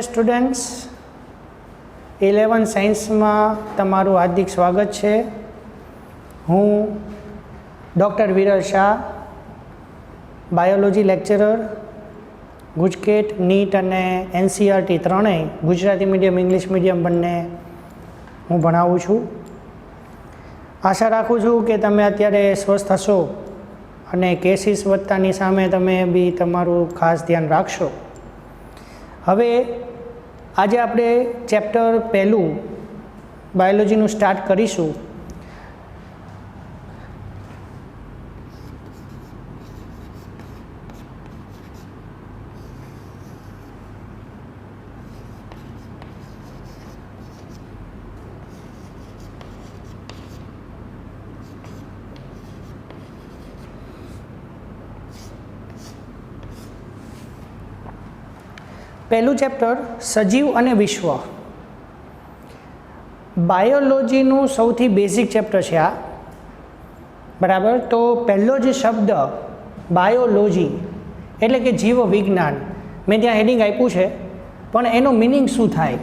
નમસ્તે સ્ટુડન્ટ્સ, 11 સાયન્સમાં તમારું હાર્દિક સ્વાગત છે. હું doctor Viral Shah, biology lecturer, GUJCET, NEET અને NCERT ત્રણેય ગુજરાતી મીડિયમ, ઇંગ્લિશ મીડિયમ બંને હું ભણાવું છું. આશા રાખું છું કે તમે અત્યારે સ્વસ્થ હશો અને કેસીસ વધતાની સામે તમે બી તમારું ખાસ ધ્યાન રાખશો. હવે આજે આપણે ચેપ્ટર પહેલું બાયોલોજીનું સ્ટાર્ટ કરીશું. પહેલું ચેપ્ટર સજીવ અને વિશ્વ. બાયોલોજીનું સૌથી બેઝિક ચેપ્ટર છે આ, બરાબર. તો પહેલો જ શબ્દ બાયોલોજી એટલે કે જીવ વિજ્ઞાન, મેં ત્યાં હેડિંગ આપ્યું છે, પણ એનો મિનિંગ શું થાય?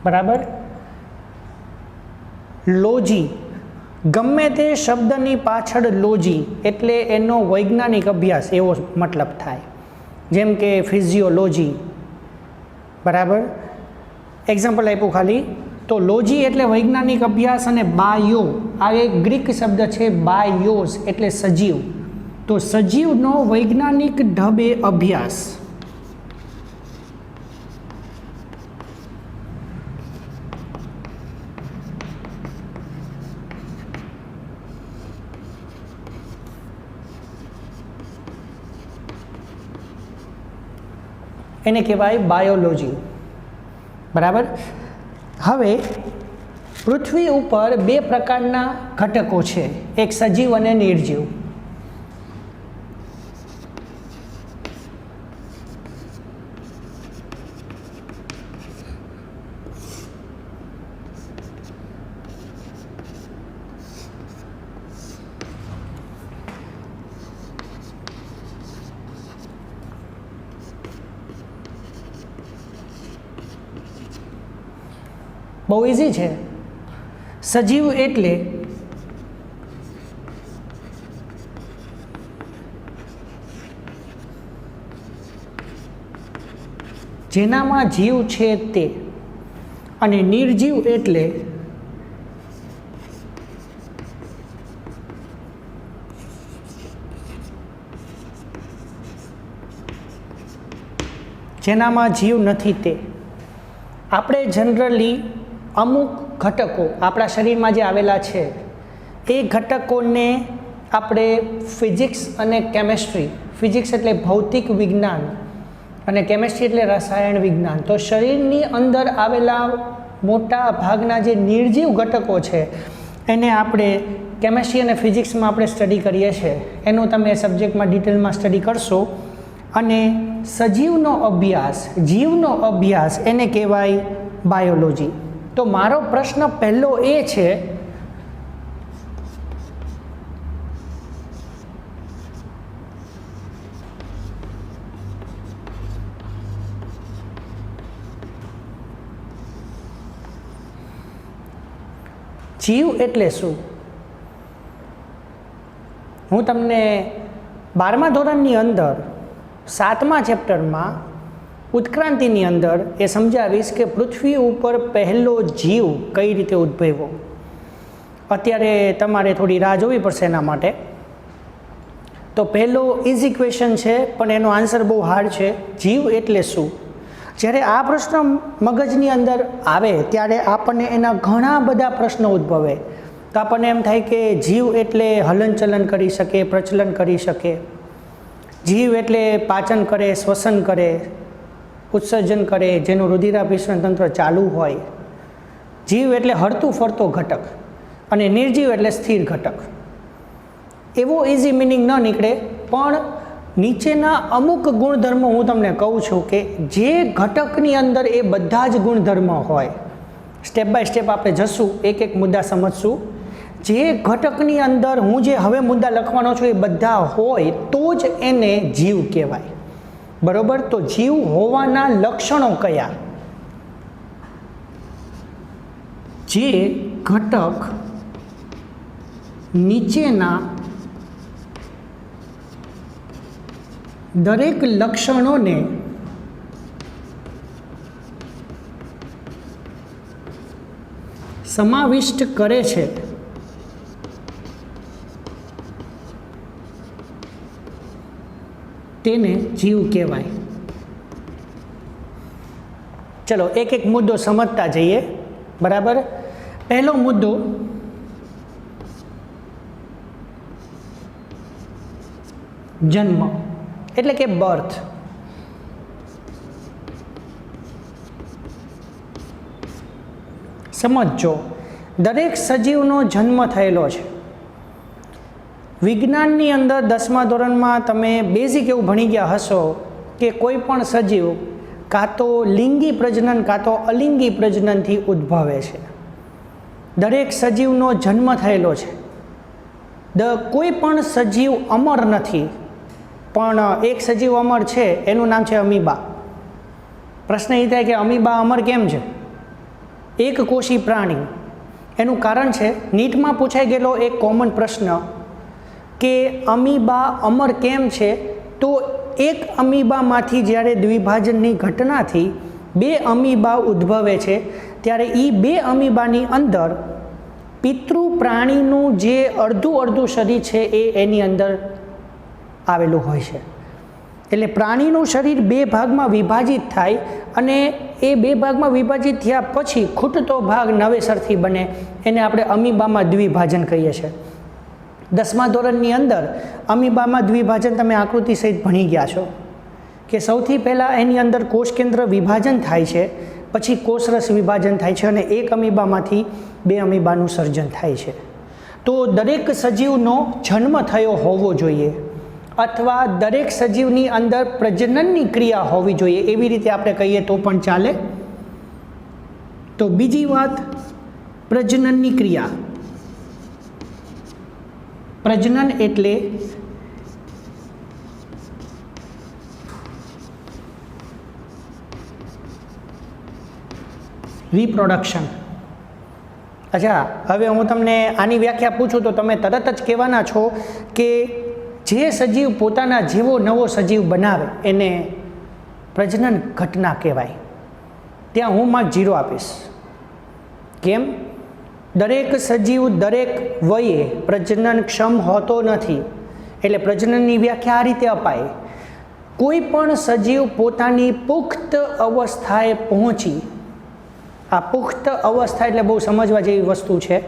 બરાબર. લોજી, ગમે તે શબ્દની પાછળ લોજી એટલે એનો વૈજ્ઞાનિક અભ્યાસ એવો મતલબ થાય. જેમ કે ફિઝિયોલોજી, બરાબર. એક્ઝામ્પલ આપ્યું ખાલી. તો લોજી એટલે વૈજ્ઞાનિક અભ્યાસ, અને બાયો આ એક ગ્રીક શબ્દ છે, બાયોસ એટલે સજીવ. તો સજીવનો વૈજ્ઞાનિક ઢબે અભ્યાસ. એને કહેવાય બાયોલોજી, બરાબર. હવે પૃથ્વી ઉપર બે પ્રકારના ઘટકો છે, એક સજીવ અને નિર્જીવ. બહુ ઇઝી છે. સજીવ એટલે જેનામાં જીવ છે તે, અને નિર્જીવ એટલે જેનામાં જીવ નથી તે. આપણે જનરલી અમુક ઘટકો આપણા શરીરમાં જે આવેલા છે એ ઘટકોને આપણે ફિઝિક્સ અને કેમેસ્ટ્રી, ફિઝિક્સ એટલે ભૌતિક વિજ્ઞાન અને કેમેસ્ટ્રી એટલે રસાયણ વિજ્ઞાન. તો શરીરની અંદર આવેલા મોટા ભાગના જે નિર્જીવ ઘટકો છે એને આપણે કેમેસ્ટ્રી અને ફિઝિક્સમાં આપણે સ્ટડી કરીએ છીએ. એનું તમે સબ્જેક્ટમાં ડિટેલમાં સ્ટડી કરશો. અને સજીવનો અભ્યાસ, જીવનો અભ્યાસ એને કહેવાય બાયોલોજી. તો મારો પ્રશ્ન પહેલો એ છે, જીવ એટલે શું? હું તમને 12મા ધોરણની અંદર 7મા ચેપ્ટરમાં ઉત્ક્રાંતિની અંદર એ સમજાવીશ કે પૃથ્વી ઉપર પહેલો જીવ કઈ રીતે ઉદ્ભવ્યો. અત્યારે તમારે થોડી રાહ જોવી પડશે એના માટે. તો પહેલો ઇઝી ક્વેશ્ચન છે, પણ એનો આન્સર બહુ હાર્ડ છે. જીવ એટલે શું? જ્યારે આ પ્રશ્ન મગજની અંદર આવે ત્યારે આપણને એના ઘણા બધા પ્રશ્નો ઉદ્ભવે. તો આપણને એમ થાય કે જીવ એટલે હલનચલન કરી શકે, પ્રચલન કરી શકે. જીવ એટલે પાચન કરે, શ્વસન કરે, ઉત્સર્જન કરે, જેનું રુધિરાભિસરણ તંત્ર ચાલુ હોય. જીવ એટલે હરતું ફરતો ઘટક, અને નિર્જીવ એટલે સ્થિર ઘટક. એવો ઇઝી મિનિંગ ન નીકળે, પણ નીચેના અમુક ગુણધર્મો હું તમને કહું છું કે જે ઘટકની અંદર એ બધા જ ગુણધર્મો હોય, સ્ટેપ બાય સ્ટેપ આપણે જશું, એક એક મુદ્દા સમજશું. જે ઘટકની અંદર હું જે હવે મુદ્દા લખવાનો છું એ બધા હોય તો જ એને જીવ કહેવાય. બરોબર? તો જીવ હોવાના લક્ષણો કયા? જે ઘટક નીચેના દરેક લક્ષણોને સમાવિષ્ટ કરે છે તેને જીવ કહેવાય. ચલો એક એક મુદ્દો સમજતા જઈએ. બરાબર? પહેલો મુદ્દો, જન્મ એટલે કે બર્થ. સમજો, દરેક સજીવનો જન્મ થયેલો છે. વિજ્ઞાનની અંદર 10મા ધોરણમાં તમે બેઝિક એવું ભણી ગયા હશો કે કોઈ પણ સજીવ કાં તો લિંગી પ્રજનન કાં તો અલિંગી પ્રજનનથી ઉદ્ભવે છે. દરેક સજીવનો જન્મ થયેલો છે. કોઈ પણ સજીવ અમર નથી, પણ એક સજીવ અમર છે, એનું નામ છે અમીબા. પ્રશ્ન એ થાય કે અમીબા અમર કેમ છે? એક કોષી પ્રાણી. એનું કારણ છે, નીટમાં પૂછાઈ ગયેલો એક કોમન પ્રશ્ન કે અમીબા અમર કેમ છે? તો એક અમીબામાંથી જ્યારે દ્વિભાજનની ઘટનાથી 2 અમીબા ઉદ્ભવે છે ત્યારે એ 2 અમીબાની અંદર પિતૃ પ્રાણીનું જે અડધું શરીર છે એ એની અંદર આવેલું હોય છે. એટલે પ્રાણીનું શરીર 2 ભાગમાં વિભાજિત થાય અને એ 2 ભાગમાં વિભાજિત થયા પછી ખૂટતો ભાગ નવેસરથી બને, એને આપણે અમીબામાં દ્વિભાજન કહીએ છીએ. 10મા ધોરણની અંદર અમીબામાં દ્વિભાજન તમે આકૃતિ સહિત ભણી ગયા છો કે સૌથી પહેલાં એની અંદર કોષ કેન્દ્ર વિભાજન થાય છે, પછી કોષરસ વિભાજન થાય છે અને એક અમીબામાંથી 2 અમીબાનું સર્જન થાય છે. તો દરેક સજીવનો જન્મ થયો હોવો જોઈએ અથવા દરેક સજીવની અંદર પ્રજનનની ક્રિયા હોવી જોઈએ, એવી રીતે આપણે કહીએ તો પણ ચાલે. તો બીજી વાત, પ્રજનનની ક્રિયા. પ્રજનન એટલે રિપ્રોડક્શન. અચ્છા, હવે હું તમને આની વ્યાખ્યા પૂછું તો તમે તરત જ કહેવાના છો કે જે સજીવ પોતાના જેવો નવો સજીવ બનાવે એને પ્રજનન ઘટના કહેવાય. ત્યાં હું માર્ક 0 આપીશ. કેમ? દરેક સજીવ દરેક વયે પ્રજનનક્ષમ હોતો નથી. એટલે પ્રજનનની વ્યાખ્યા આ રીતે અપાય: કોઈ પણ સજીવ પોતાની પુખ્ત અવસ્થાએ પહોંચી, આ પુખ્ત અવસ્થા એટલે બહુ સમજવા જેવી વસ્તુ છે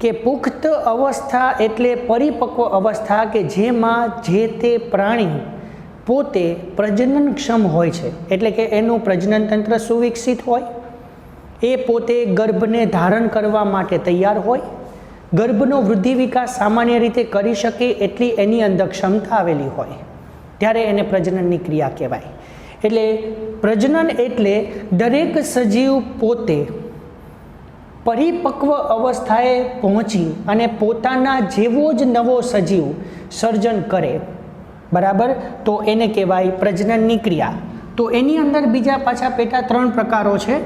કે પુખ્ત અવસ્થા એટલે પરિપક્વ અવસ્થા કે જેમાં જે તે પ્રાણી પોતે પ્રજનનક્ષમ હોય છે. એટલે કે એનું પ્રજનન તંત્ર સુવિકસિત હોય, એ પોતે ગર્ભને ધારણ કરવા માટે તૈયાર હોય, ગર્ભનો વૃદ્ધિ વિકાસ સામાન્ય રીતે કરી શકે એટલી એની અંદર ક્ષમતા આવેલી હોય, ત્યારે એને પ્રજનનની ક્રિયા કહેવાય. એટલે પ્રજનન એટલે દરેક સજીવ પોતે પરિપક્વ અવસ્થાએ પહોંચી અને પોતાના જેવો જ નવો સજીવ સર્જન કરે. બરાબર? તો એને કહેવાય પ્રજનનની ક્રિયા. તો એની અંદર બીજા પાછા પેટા 3 પ્રકારો છે.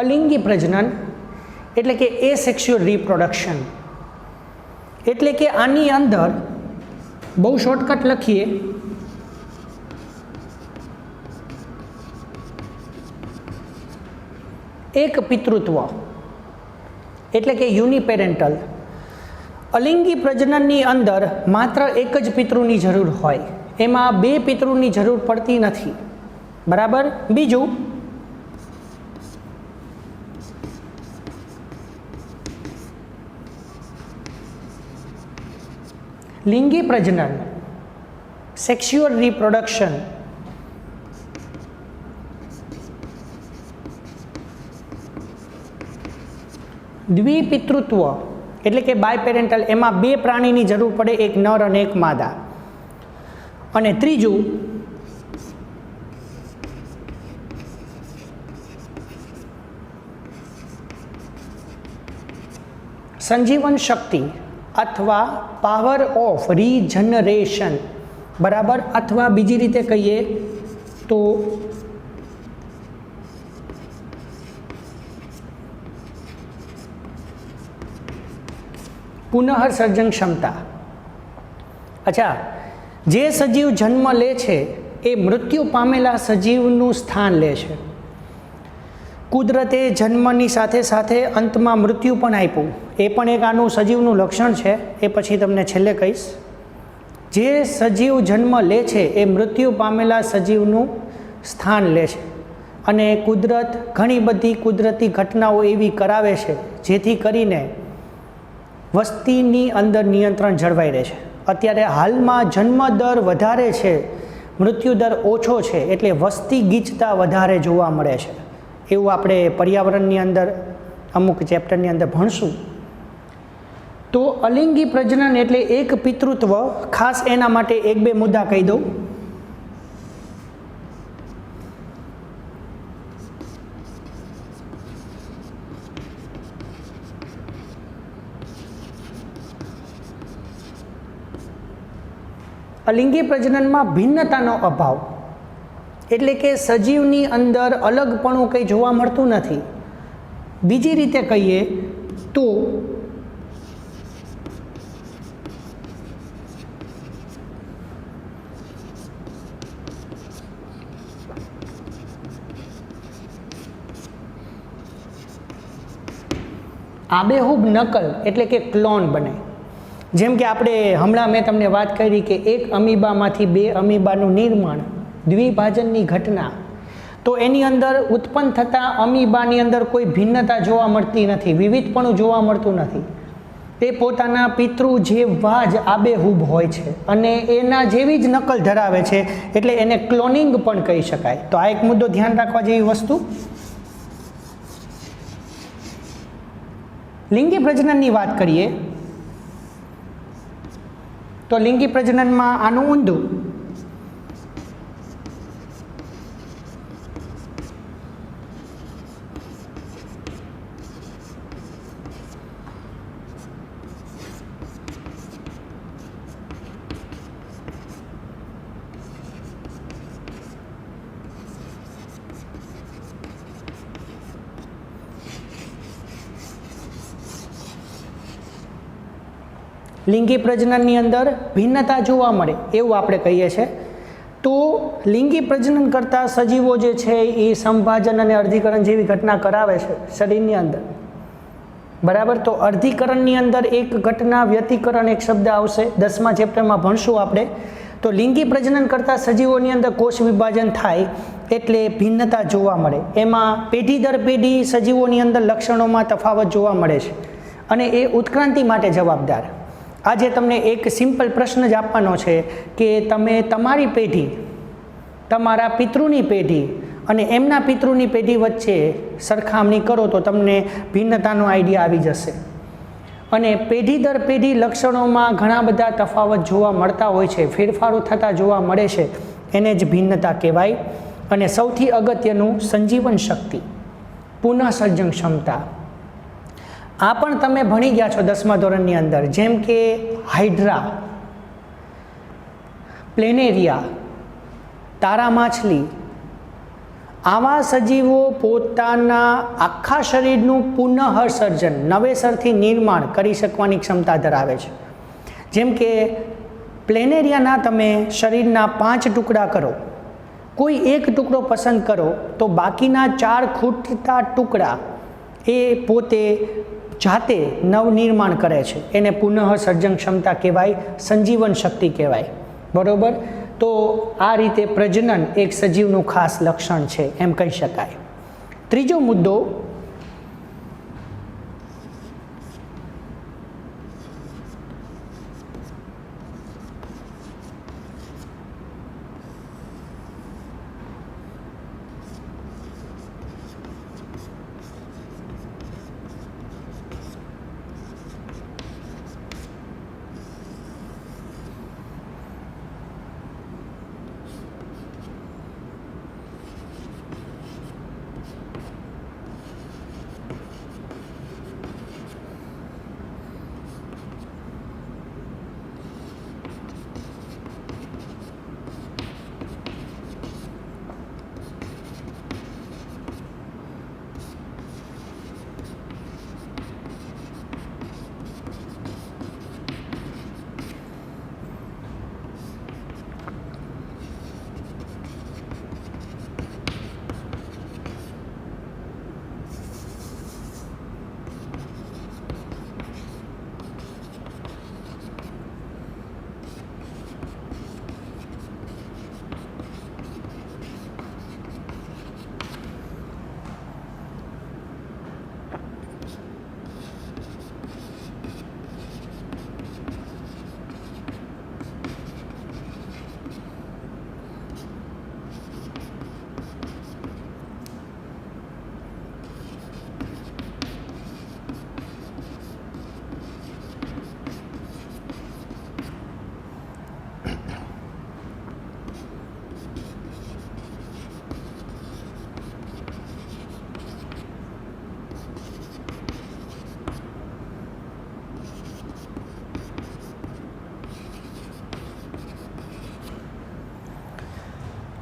અલિંગી પ્રજનન એટલે કે એસેક્સ્યુઅલ રિપ્રોડક્શન. એટલે કે આની અંદર બહુ શોર્ટકટ લખીએ એક પિતૃત્વ એટલે કે યુનિપેરેન્ટલ. અલિંગી પ્રજનનની અંદર માત્ર એક જ પિતૃની જરૂર હોય, એમાં 2 પિતૃની જરૂર પડતી નથી. બરાબર? બીજું, લિંગી પ્રજનન સેક્સ્યુઅલ રિપ્રોડક્શન દ્વિપિતૃત્વ એટલે કે બાયપેરેન્ટલ, એમાં બે પ્રાણીની જરૂર પડે, એક નર અને એક માદા. અને ત્રીજું સંજીવન શક્તિ અથવા પાવર ઓફ રીજનરેશન, બરાબર. અથવા બીજી રીતે કહીએ તો પુનઃસર્જન ક્ષમતા. અચ્છા, જે સજીવ જન્મ લે છે એ મૃત્યુ પામેલા સજીવનું સ્થાન લે છે. કુદરતે જન્મની સાથે સાથે અંતમાં મૃત્યુ પણ આપ્યું, એ પણ એક આનું સજીવનું લક્ષણ છે, એ પછી તમને છેલ્લે કહીશ. જે સજીવ જન્મ લે છે એ મૃત્યુ પામેલા સજીવનું સ્થાન લે છે. અને કુદરત ઘણી બધી કુદરતી ઘટનાઓ એવી કરાવે છે જેથી કરીને વસ્તીની અંદર નિયંત્રણ જળવાઈ રહે છે. અત્યારે હાલમાં જન્મ દર વધારે છે, મૃત્યુ દર ઓછો છે, એટલે વસ્તી ગીચતા વધારે જોવા મળે છે. એવું આપણે પર્યાવરણની અંદર અમુક ચેપ્ટરની અંદર ભણશું. તો અલિંગી પ્રજનન એટલે એક પિતૃત્વ. ખાસ એના માટે એક બે મુદ્દા કહી દઉં. અલિંગી પ્રજનનમાં ભિન્નતાનો અભાવ, એટલે કે સજીવની અંદર અલગપણું કંઈ જોવા મળતું નથી. બીજી રીતે કહીએ તો આબેહૂબ નકલ એટલે કે ક્લોન બને. જેમ કે આપણે હમણાં મેં તમને વાત કરી કે એક અમીબામાંથી બે અમીબાનું નિર્માણ, દ્વિભાજનની ઘટના. તો એની અંદર ઉત્પન્ન થતા અમીબાની અંદર કોઈ ભિન્નતા જોવા મળતી નથી, વિવિધપણું જોવા મળતું નથી. તે પોતાના પિતૃ જેવા જ આબેહૂબ હોય છે અને એના જેવી જ નકલ ધરાવે છે, એટલે એને ક્લોનિંગ પણ કહી શકાય. તો આ એક મુદ્દો ધ્યાન રાખવા જેવી વસ્તુ. લિંગી પ્રજનનની વાત કરીએ તો લિંગી પ્રજનનમાં આનું ઊંધું. લિંગી પ્રજનનની અંદર ભિન્નતા જોવા મળે એવું આપણે કહીએ છીએ. તો લિંગી પ્રજનન કરતા સજીવો જે છે એ સંભાજન અને અર્ધીકરણ જેવી ઘટના કરાવે છે શરીરની અંદર, બરાબર. તો અર્ધીકરણની અંદર એક ઘટના વ્યતિકરણ એક શબ્દ આવશે, 10મા ચેપ્ટરમાં ભણશું આપણે. તો લિંગી પ્રજનન કરતા સજીવોની અંદર કોષ વિભાજન થાય એટલે ભિન્નતા જોવા મળે. એમાં પેઢી દર પેઢી સજીવોની અંદર લક્ષણોમાં તફાવત જોવા મળે છે અને એ ઉત્ક્રાંતિ માટે જવાબદાર. આજે તમને એક સિમ્પલ પ્રશ્ન જ આપવાનો છે કે તમે તમારી પેઢી, તમારા પિતૃની પેઢી અને એમના પિતૃની પેઢી વચ્ચે સરખામણી કરો તો તમને ભિન્નતાનો આઈડિયા આવી જશે. અને પેઢી દર પેઢી લક્ષણોમાં ઘણા બધા તફાવત જોવા મળતા હોય છે, ફેરફારો થતા જોવા મળે છે, એને જ ભિન્નતા કહેવાય. અને સૌથી અગત્યનું સંજીવન શક્તિ, પુનઃસર્જન ક્ષમતા. આ પણ તમે ભણી ગયા છો 10મા ધોરણની અંદર. જેમ કે હાઇડ્રા, પ્લેનેરિયા, તારા માછલી, આવા સજીવો પોતાના આખા શરીરનું પુનઃસર્જન, નવેસરથી નિર્માણ કરી શકવાની ક્ષમતા ધરાવે છે. જેમ કે પ્લેનેરિયાના તમે શરીરના 5 ટુકડા કરો, કોઈ એક ટુકડો પસંદ કરો તો બાકીના 4 ખૂટતા ટુકડા એ પોતે જાતે નવનિર્માણ કરે છે. એને પુનઃસર્જન ક્ષમતા કહેવાય, સંજીવન શક્તિ કહેવાય, બરાબર. તો આ રીતે પ્રજનન એક સજીવનું ખાસ લક્ષણ છે એમ કહી શકાય. ત્રીજો મુદ્દો,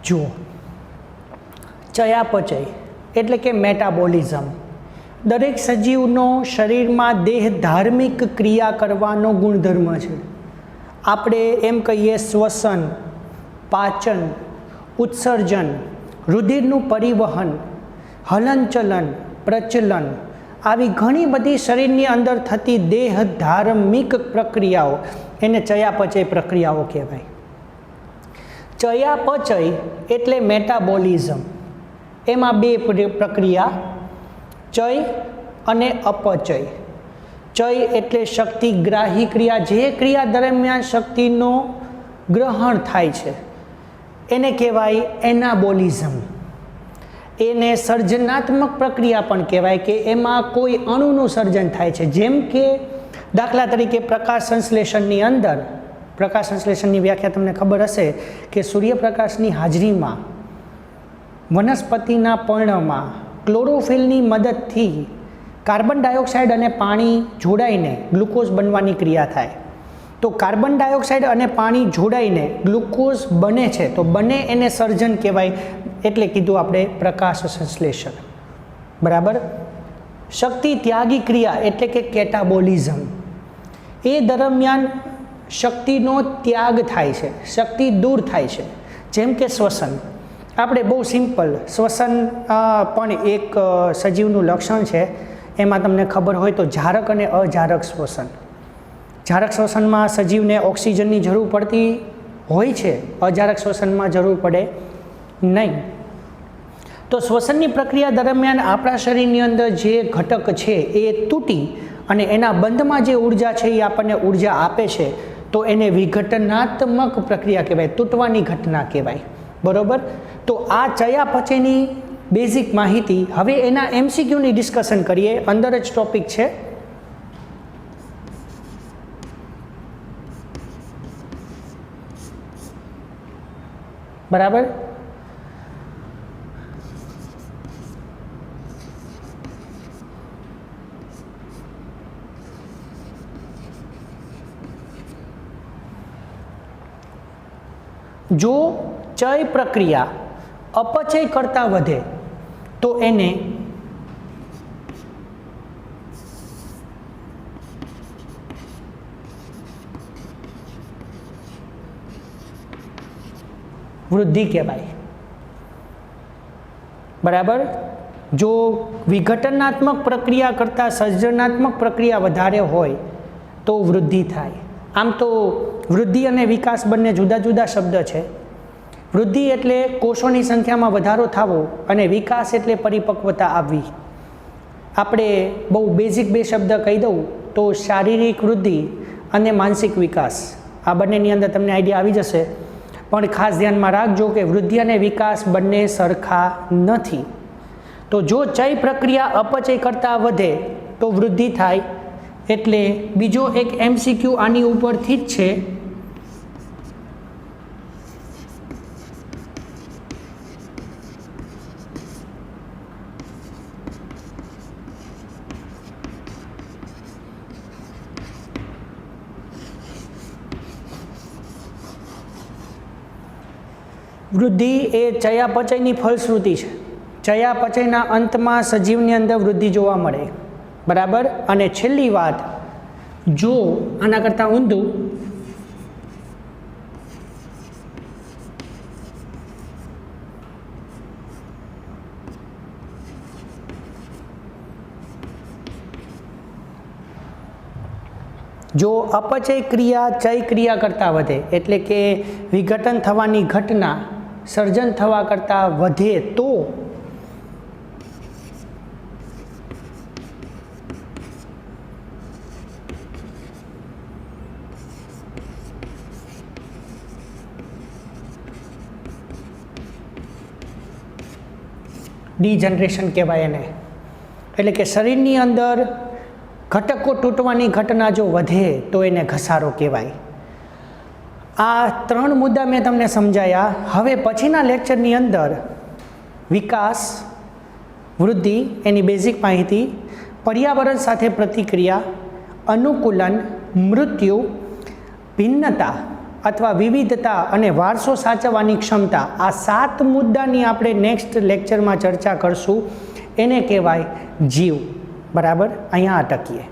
જુઓ, ચયાપચય એટલે કે મેટાબોલિઝમ દરેક સજીવનો શરીરમાં દેહ ધાર્મિક ક્રિયા કરવાનો ગુણધર્મ છે. આપણે એમ કહીએ શ્વસન, પાચન, ઉત્સર્જન, રુધિરનું પરિવહન, હલનચલન, પ્રચલન આવી ઘણી બધી શરીરની અંદર થતી દેહ ધાર્મિક પ્રક્રિયાઓ એને ચયાપચય પ્રક્રિયાઓ કહેવાય. ચયાપચય એટલે મેટાબોલિઝમ. એમાં બે પ્રક્રિયા, ચય અને અપચય. ચય એટલે શક્તિગ્રાહી ક્રિયા, જે ક્રિયા દરમિયાન શક્તિનો ગ્રહણ થાય છે એને કહેવાય એનાબોલિઝમ. એને સર્જનાત્મક પ્રક્રિયા પણ કહેવાય કે એમાં કોઈ અણુનું સર્જન થાય છે. જેમ કે દાખલા તરીકે પ્રકાશ સંશ્લેષણની અંદર, પ્રકાશ સંશ્લેષણની વ્યાખ્યા તમને ખબર હશે કે સૂર્યપ્રકાશની હાજરીમાં વનસ્પતિના પર્ણમાં ક્લોરોફિલની મદદથી કાર્બન ડાયોક્સાઇડ અને પાણી જોડાઈને ગ્લુકોઝ બનવાની ક્રિયા થાય. તો કાર્બન ડાયોક્સાઇડ અને પાણી જોડાઈને ગ્લુકોઝ બને છે, તો બને એને સર્જન કહેવાય. એટલે કીધું આપણે પ્રકાશ સંશ્લેષણ. બરાબર. શક્તિ ત્યાગી ક્રિયા એટલે કે કેટાબોલિઝમ. એ દરમિયાન શક્તિનો ત્યાગ થાય છે, શક્તિ દૂર થાય છે. જેમ કે શ્વસન. આપણે બહુ સિમ્પલ, શ્વસન પણ એક સજીવનું લક્ષણ છે. એમાં તમને ખબર હોય તો જારક અને અજારક શ્વસન. જારક શ્વસનમાં સજીવને ઓક્સિજનની જરૂર પડતી હોય છે, અજારક શ્વસનમાં જરૂર પડે નહીં. તો શ્વસનની પ્રક્રિયા દરમિયાન આપણા શરીરની અંદર જે ઘટક છે એ તૂટી અને એના બંધમાં જે ઉર્જા છે એ આપણને ઉર્જા આપે છે, તો એને વિઘટનાત્મક પ્રક્રિયા કહેવાય, તૂટવાની ઘટના કહેવાય. બરોબર. તો આ ચયાપચયની બેઝિક માહિતી. હવે એના MCQની ડિસ્કશન કરીએ, અંદર જ ટોપિક છે. બરાબર. જો ચય પ્રક્રિયા અપચય કરતાં વધે તો એને વૃદ્ધિ કહેવાય. બરાબર. જો વિઘટનાત્મક પ્રક્રિયા કરતાં સર્જનાત્મક પ્રક્રિયા વધારે હોય તો વૃદ્ધિ થાય. આમ તો વૃદ્ધિ અને વિકાસ બંને જુદા જુદા શબ્દ છે. વૃદ્ધિ એટલે કોષોની સંખ્યામાં વધારો થવો અને વિકાસ એટલે પરિપક્વતા આવવી. આપણે બહુ બેઝિક બે શબ્દ કહી દઉં તો શારીરિક વૃદ્ધિ અને માનસિક વિકાસ, આ બંનેની અંદર તમને આઈડિયા આવી જશે. પણ ખાસ ધ્યાનમાં રાખજો કે વૃદ્ધિ અને વિકાસ બંને સરખા નથી. તો જો ચય પ્રક્રિયા અપચય કરતાં વધે તો વૃદ્ધિ થાય. એટલે બીજો એક MCQ આની ઉપરથી જ છે. વૃદ્ધિ એ ચયાપચયની ફલશ્રુતિ છે. ચયાપચયના અંતમાં સજીવની અંદર વૃદ્ધિ જોવા મળે. બરાબર. અને છેલ્લી વાત, જો આના કરતાં ઊંધું, જો અપચય ક્રિયા ચય ક્રિયા કરતાં વધે એટલે કે વિઘટન થવાની ઘટના સર્જન થવા કરતાં વધે તો ડીજનરેશન કહેવાય એને. એટલે કે શરીરની અંદર ઘટકો તૂટવાની ઘટના જો વધે તો એને ઘસારો કહેવાય. આ ત્રણ મુદ્દા મેં તમને સમજાયા. હવે પછીના લેક્ચરની અંદર વિકાસ, વૃદ્ધિ, એની બેઝિક માહિતી, પર્યાવરણ સાથે પ્રતિક્રિયા, અનુકૂલન, મૃત્યુ, ભિન્નતા અથવા વિવિધતા અને વારસો સાચવવાની ક્ષમતા, આ 7 મુદ્દાની આપણે નેક્સ્ટ લેક્ચરમાં ચર્ચા કરશું. એને કહેવાય જીવ. બરાબર, અહીંયા અટકીએ.